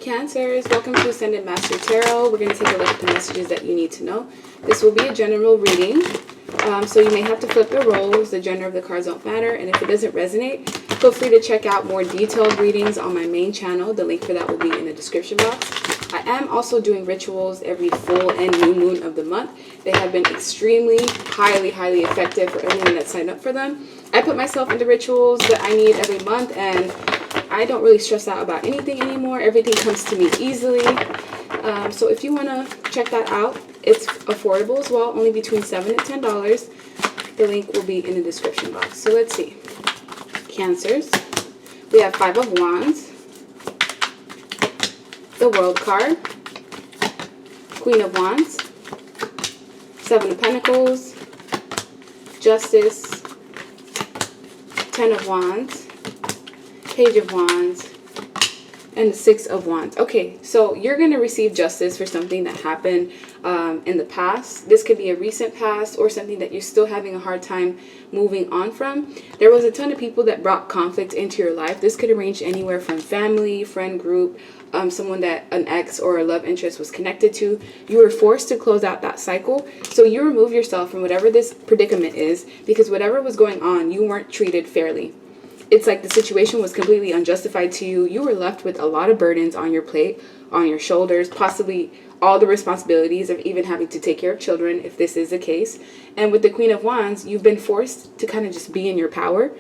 Cancers, welcome to Ascended Master Tarot. We're going to take a look at the messages that you need to know. This will be a general reading, so you may have to flip the roles. The gender of the cards don't matter, and if it doesn't resonate, feel free to check out more detailed readings on my main channel. The link for that will be in the description box. I am also doing rituals every full and new moon of the month. They have been extremely, highly effective for everyone that signed up for them. I put myself into rituals that I need every month, and I don't really stress out about anything anymore. Everything comes to me easily. So if you want to check that out, it's affordable as well, only between $7 and $10. The link will be in the description box. So let's see. Cancers. We have 5 of Wands, the World card, Queen of Wands, 7 of Pentacles, Justice, 10 of Wands, Page of Wands, and the 6 of Wands. Okay, so you're going to receive justice for something that happened in the past. This could be a recent past or something that you're still having a hard time moving on from. There was a ton of people that brought conflict into your life. This could range anywhere from family, friend group, someone that an ex or a love interest was connected to. You were forced to close out that cycle. So you remove yourself from whatever this predicament is, because whatever was going on, you weren't treated fairly. It's like the situation was completely unjustified to you. You were left with a lot of burdens on your plate, on your shoulders, possibly all the responsibilities of even having to take care of children, if this is the case. And with the Queen of Wands, you've been forced to kind of just be in your power,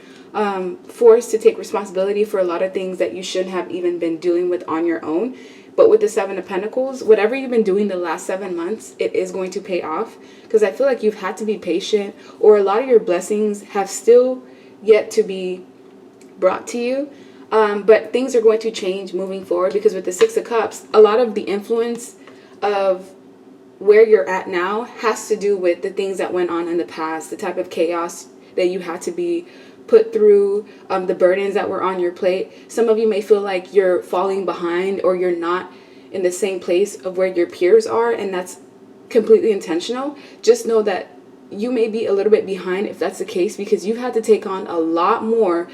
forced to take responsibility for a lot of things that you shouldn't have even been dealing with on your own. But with the 7 of Pentacles, whatever you've been doing the last 7 months, it is going to pay off, because I feel like you've had to be patient, or a lot of your blessings have still yet to be brought to you, but things are going to change moving forward, because with the 6 of Cups, a lot of the influence of where you're at now has to do with the things that went on in the past, the type of chaos that you had to be put through, the burdens that were on your plate. Some of you may feel like you're falling behind, or you're not in the same place of where your peers are, and that's completely intentional. Just know that you may be a little bit behind if that's the case, because you've had to take on a lot more,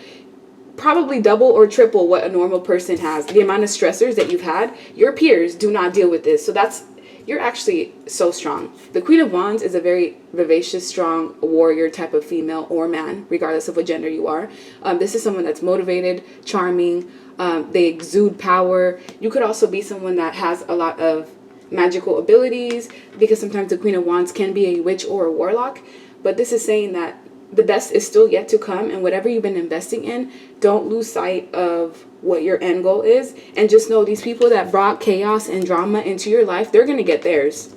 probably double or triple what a normal person has. The amount of stressors that you've had, your peers do not deal with this. So you're actually so strong. The Queen of Wands is a very vivacious, strong warrior type of female or man, regardless of what gender you are. This is someone that's motivated, charming, they exude power. You could also be someone that has a lot of magical abilities, because sometimes the Queen of Wands can be a witch or a warlock. But this is saying that the best is still yet to come, and whatever you've been investing in, don't lose sight of what your end goal is. And just know these people that brought chaos and drama into your life, they're going to get theirs.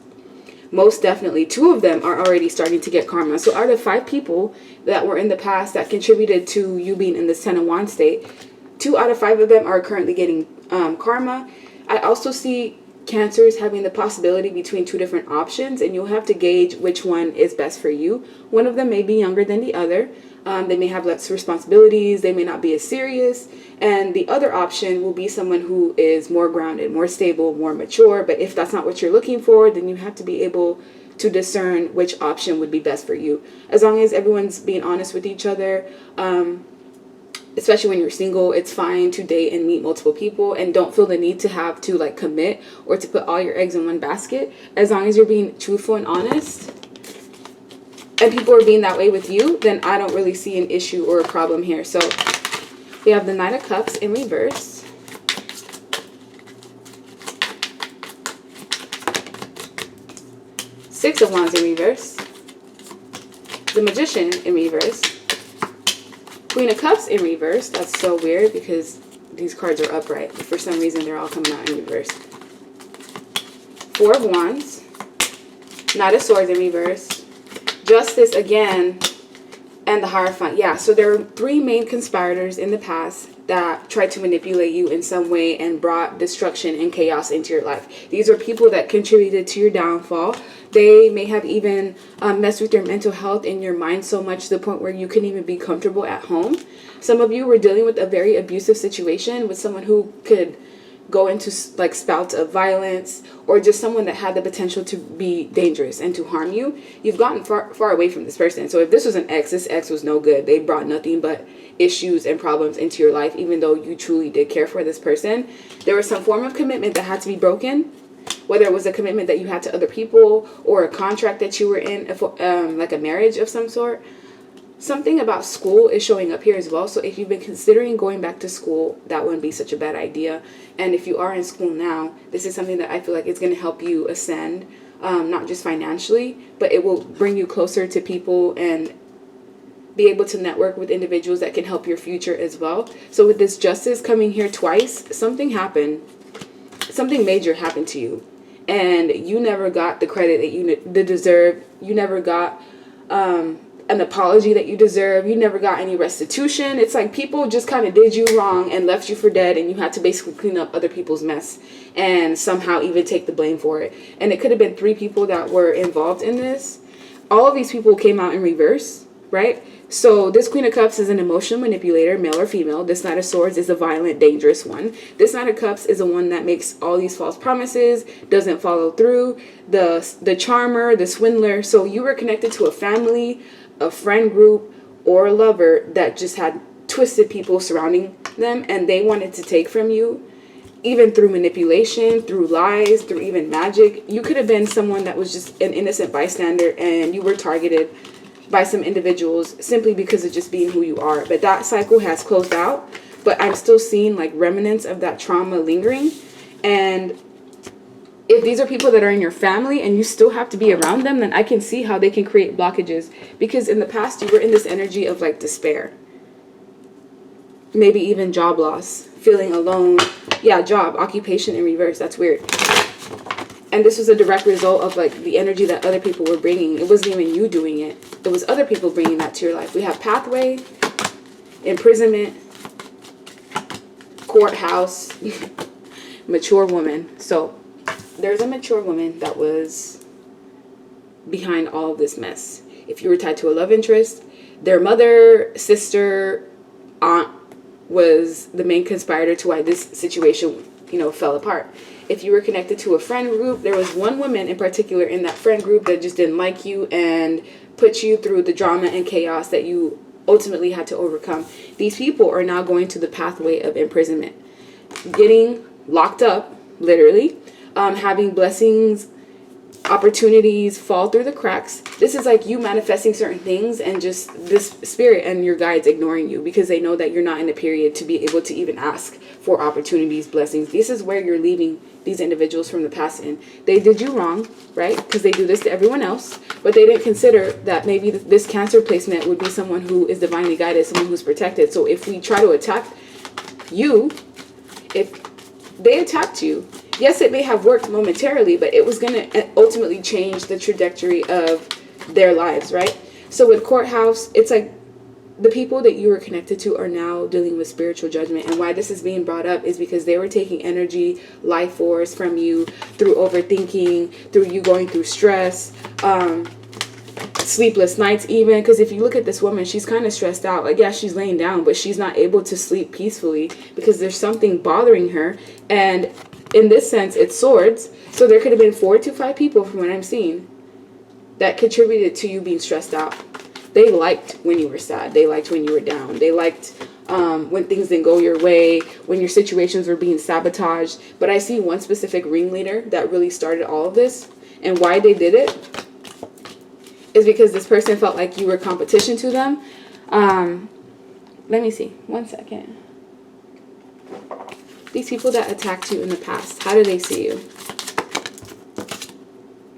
Most definitely. 2 of them are already starting to get karma. So out of 5 people that were in the past that contributed to you being in this 10 of Wands state, 2 out of 5 of them are currently getting karma. I also see Cancers having the possibility between 2 different options, and you'll have to gauge which one is best for you. One of them may be younger than the other. They may have less responsibilities. They may not be as serious. And the other option will be someone who is more grounded, more stable, more mature. But if that's not what you're looking for, then you have to be able to discern which option would be best for you. As long as everyone's being honest with each other, especially when you're single, it's fine to date and meet multiple people, and don't feel the need to have to like commit or to put all your eggs in one basket. As long as you're being truthful and honest, and people are being that way with you, then I don't really see an issue or a problem here. So we have the Knight of Cups in reverse, Six of Wands in reverse, the Magician in reverse, Queen of Cups in reverse. That's so weird, because these cards are upright, but for some reason they're all coming out in reverse. 4 of Wands, Knight of Swords in reverse, Justice again, and the Hierophant. Yeah, so there are 3 main conspirators in the past that tried to manipulate you in some way and brought destruction and chaos into your life. These are people that contributed to your downfall. They may have even messed with your mental health and your mind so much to the point where you couldn't even be comfortable at home. Some of you were dealing with a very abusive situation with someone who could go into like spouts of violence, or just someone that had the potential to be dangerous and to harm you. You've gotten far away from this person. So if this was an ex, this ex was no good. They brought nothing but issues and problems into your life, even though you truly did care for this person. There was some form of commitment that had to be broken, whether it was a commitment that you had to other people or a contract that you were in, like a marriage of some sort. Something about school is showing up here as well. So if you've been considering going back to school, that wouldn't be such a bad idea. And if you are in school now, this is something that I feel like it's going to help you ascend, not just financially, but it will bring you closer to people and be able to network with individuals that can help your future as well. So with this Justice coming here twice, something happened. Something major happened to you. And you never got the credit that you deserve. You never got an apology that you deserve. You never got any restitution. It's like people just kind of did you wrong and left you for dead, and you had to basically clean up other people's mess and somehow even take the blame for it. And it could have been 3 people that were involved in this. All of these people came out in reverse, right? So this Queen of Cups is an emotional manipulator, male or female. This Knight of Swords is a violent, dangerous one. This Knight of Cups is the one that makes all these false promises, doesn't follow through, the charmer, the swindler. So you were connected to a family, a friend group, or a lover that just had twisted people surrounding them, and they wanted to take from you, even through manipulation, through lies, through even magic. You could have been someone that was just an innocent bystander, and you were targeted by some individuals simply because of just being who you are. But that cycle has closed out, but I'm still seeing like remnants of that trauma lingering. And if these are people that are in your family and you still have to be around them, then I can see how they can create blockages, because in the past you were in this energy of like despair, maybe even job loss, feeling alone. Yeah, job, occupation in reverse. That's weird. And this was a direct result of like the energy that other people were bringing. It wasn't even you doing it. It was other people bringing that to your life. We have pathway, imprisonment, courthouse, mature woman. So there's a mature woman that was behind all of this mess. If you were tied to a love interest, their mother, sister, aunt was the main conspirator to why this situation, fell apart. If you were connected to a friend group, there was one woman in particular in that friend group that just didn't like you and put you through the drama and chaos that you ultimately had to overcome. These people are now going to the pathway of imprisonment, getting locked up, literally, having blessings, opportunities fall through the cracks. This is like you manifesting certain things, and just this spirit and your guides ignoring you because they know that you're not in a period to be able to even ask for opportunities, blessings. This is where you're leaving these individuals from the past in. They did you wrong, right? Because they do this to everyone else, but they didn't consider that maybe this Cancer placement would be someone who is divinely guided, someone who's protected. So if we try to attack you, if they attacked you, yes, it may have worked momentarily, but it was going to ultimately change the trajectory of their lives, right? So with courthouse, it's like the people that you were connected to are now dealing with spiritual judgment. And why this is being brought up is because they were taking energy, life force from you through overthinking, through you going through stress, sleepless nights even. Because if you look at this woman, she's kind of stressed out. Like, yeah, she's laying down, but she's not able to sleep peacefully because there's something bothering her. And in this sense, it's swords. So there could have been 4 to 5 people from what I'm seeing that contributed to you being stressed out. They liked when you were sad. They liked when you were down. They liked when things didn't go your way, when your situations were being sabotaged. But I see one specific ringleader that really started all of this. And why they did it is because this person felt like you were competition to them. Let me see. 1 second. These people that attacked you in the past, how do they see you?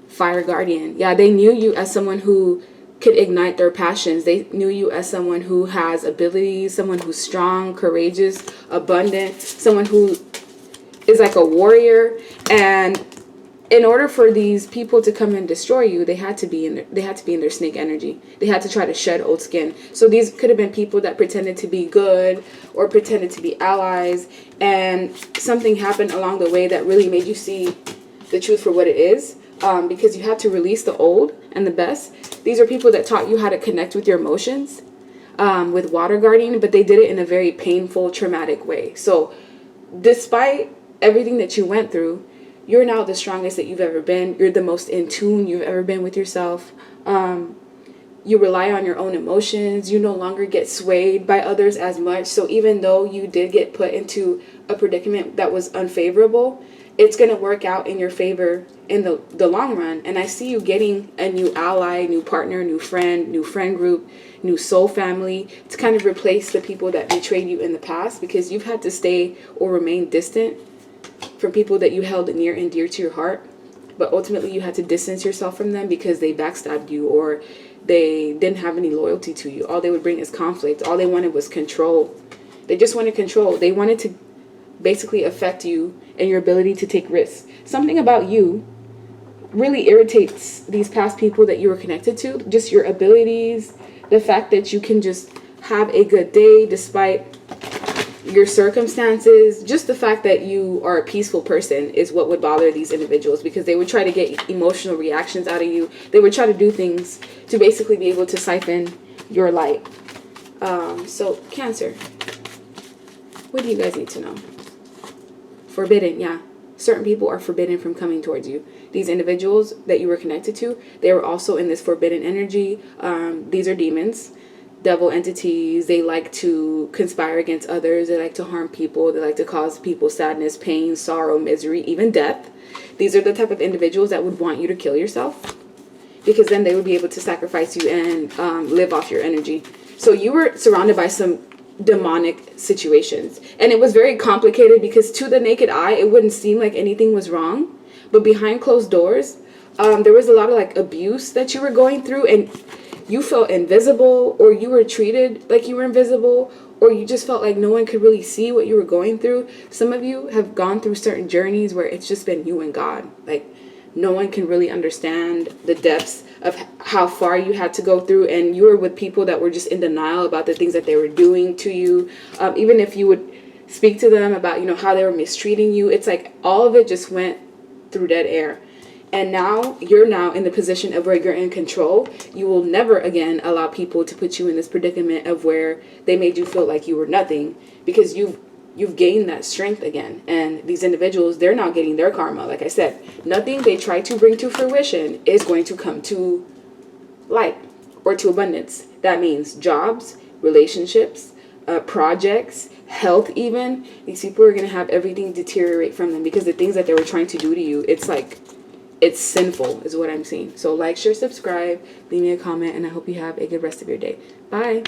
Fire guardian. Yeah, they knew you as someone who could ignite their passions. They knew you as someone who has abilities, someone who's strong, courageous, abundant, someone who is like a warrior. And in order for these people to come and destroy you, they had to be in their snake energy. They had to try to shed old skin. So these could have been people that pretended to be good or pretended to be allies, and something happened along the way that really made you see the truth for what it is, because you had to release the old and the best. These are people that taught you how to connect with your emotions, with water guarding, but they did it in a very painful, traumatic way. So despite everything that you went through, you're now the strongest that you've ever been. You're the most in tune you've ever been with yourself. You rely on your own emotions. You no longer get swayed by others as much. So even though you did get put into a predicament that was unfavorable, it's going to work out in your favor in the long run. And I see you getting a new ally, new partner, new friend group, new soul family to kind of replace the people that betrayed you in the past, because you've had to stay or remain distant from people that you held near and dear to your heart. But ultimately you had to distance yourself from them because they backstabbed you, or they didn't have any loyalty to you. All they would bring is conflict. All they wanted was control. They just wanted control. They wanted to basically affect you and your ability to take risks. Something about you really irritates these past people that you were connected to. Just your abilities, the fact that you can just have a good day despite your circumstances. Just the fact that you are a peaceful person is what would bother these individuals, because they would try to get emotional reactions out of you. They would try to do things to basically be able to siphon your light. So Cancer, what do you guys need to know? Forbidden, yeah. Certain people are forbidden from coming towards you. These individuals that you were connected to, they were also in this forbidden energy. These are demons, devil entities. They like to conspire against others. They like to harm people. They like to cause people sadness, pain, sorrow, misery, even death. These are the type of individuals that would want you to kill yourself, because then they would be able to sacrifice you and live off your energy. So you were surrounded by some demonic situations, and it was very complicated, because to the naked eye it wouldn't seem like anything was wrong, but behind closed doors there was a lot of like abuse that you were going through, and you felt invisible, or you were treated like you were invisible, or you just felt like no one could really see what you were going through. Some of you have gone through certain journeys where it's just been you and God. Like no one can really understand the depths of how far you had to go through, and you were with people that were just in denial about the things that they were doing to you. Even if you would speak to them about, you know, how they were mistreating you, it's like all of it just went through dead air. And now you're now in the position of where you're in control. You will never again allow people to put you in this predicament of where they made you feel like you were nothing, because you've gained that strength again. And these individuals, they're now getting their karma. Like I said, nothing they try to bring to fruition is going to come to light or to abundance. That means jobs, relationships, projects, health even. These people are going to have everything deteriorate from them, because the things that they were trying to do to you, it's like, it's sinful is what I'm seeing. So like, share, subscribe, leave me a comment, and I hope you have a good rest of your day. Bye.